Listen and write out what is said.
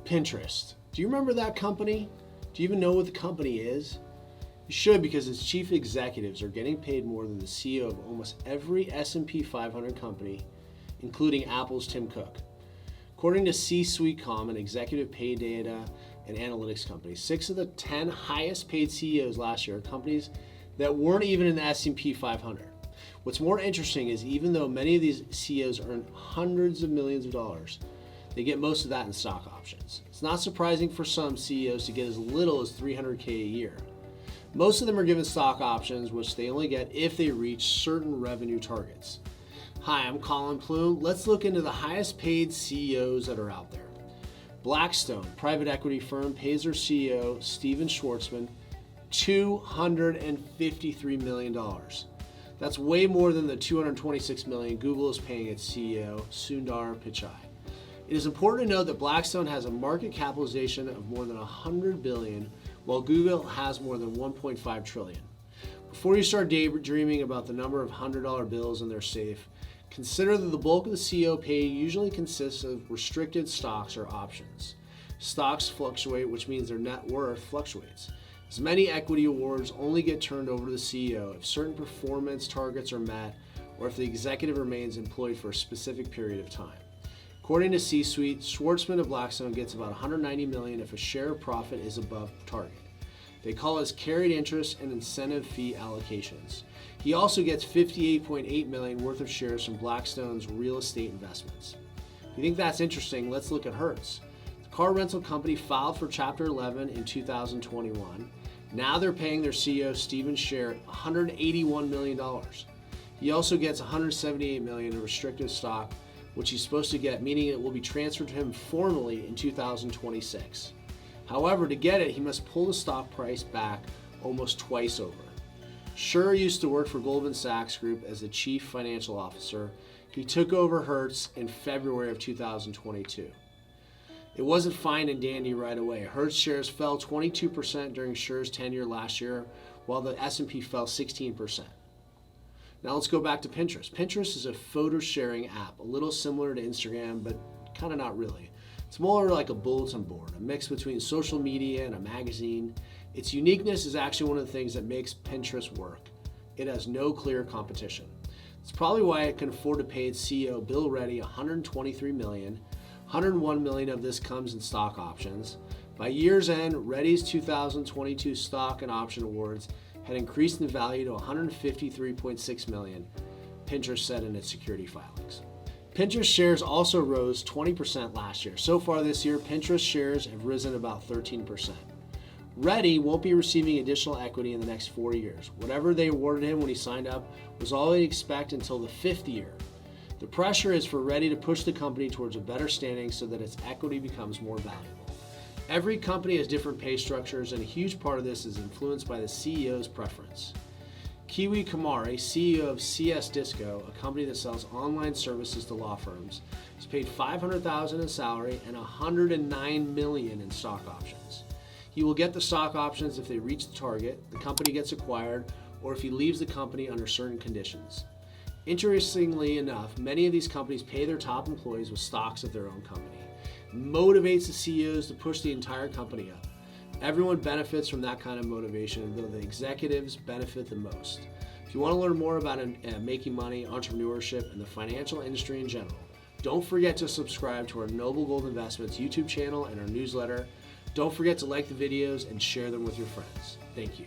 Pinterest. Do you remember that company? Do you even know what the company is? You should, because its chief executives are getting paid more than the CEO of almost every S&P 500 company, including Apple's Tim Cook. According to C-Suite Comm, an executive pay data and analytics company, 6 of the 10 highest paid CEOs last year are companies that weren't even in the S&P 500. What's more interesting is even though many of these CEOs earn hundreds of millions of dollars, they get most of that in stock options. It's not surprising for some CEOs to get as little as $300K a year. Most of them are given stock options, which they only get if they reach certain revenue targets. Hi, I'm Colin Plume. Let's look into the highest paid CEOs that are out there. Blackstone, private equity firm, pays their CEO, Steven Schwartzman, $253 million. That's way more than the $226 million Google is paying its CEO, Sundar Pichai. It is important to note that Blackstone has a market capitalization of more than $100 billion, while Google has more than $1.5 trillion. Before you start daydreaming about the number of $100 bills in their safe, consider that the bulk of the CEO pay usually consists of restricted stocks or options. Stocks fluctuate, which means their net worth fluctuates. As many equity awards only get turned over to the CEO if certain performance targets are met or if the executive remains employed for a specific period of time. According to C-Suite, Schwartzman of Blackstone gets about $190 million if a share of profit is above target. They call it carried interest and incentive fee allocations. He also gets $58.8 million worth of shares from Blackstone's real estate investments. If you think that's interesting, let's look at Hertz. The car rental company filed for Chapter 11 in 2021. Now they're paying their CEO, Steven Scher, $181 million. He also gets $178 million in restricted stock, which he's supposed to get, meaning it will be transferred to him formally in 2026. However, to get it, he must pull the stock price back almost twice over. Scher used to work for Goldman Sachs Group as the chief financial officer. He took over Hertz in February of 2022. It wasn't fine and dandy right away. Hertz shares fell 22% during Scher's tenure last year, while the S&P fell 16%. Now let's go back to Pinterest. Pinterest is a photo sharing app, a little similar to Instagram, but kind of not really. It's more like a bulletin board, a mix between social media and a magazine. Its uniqueness is actually one of the things that makes Pinterest work. It has no clear competition. It's probably why it can afford to pay its CEO, Bill Ready, $123 million. $101 million of this comes in stock options. By year's end, Ready's 2022 stock and option awards had increased in value to $153.6 million, Pinterest said in its security filings. Pinterest shares also rose 20% last year. So far this year, Pinterest shares have risen about 13%. Ready won't be receiving additional equity in the next 4 years. Whatever they awarded him when he signed up was all he'd expect until the 5th year. The pressure is for Ready to push the company towards a better standing so that its equity becomes more valuable. Every company has different pay structures, and a huge part of this is influenced by the CEO's preference. Kiwi Kamari, CEO of CS Disco, a company that sells online services to law firms, is paid $500,000 in salary and $109 million in stock options. He will get the stock options if they reach the target, the company gets acquired, or if he leaves the company under certain conditions. Interestingly enough, many of these companies pay their top employees with stocks of their own company. It motivates the CEOs to push the entire company up. Everyone benefits from that kind of motivation, though the executives benefit the most. If you want to learn more about making money, entrepreneurship, and the financial industry in general, don't forget to subscribe to our Noble Gold Investments YouTube channel and our newsletter. Don't forget to like the videos and share them with your friends. Thank you.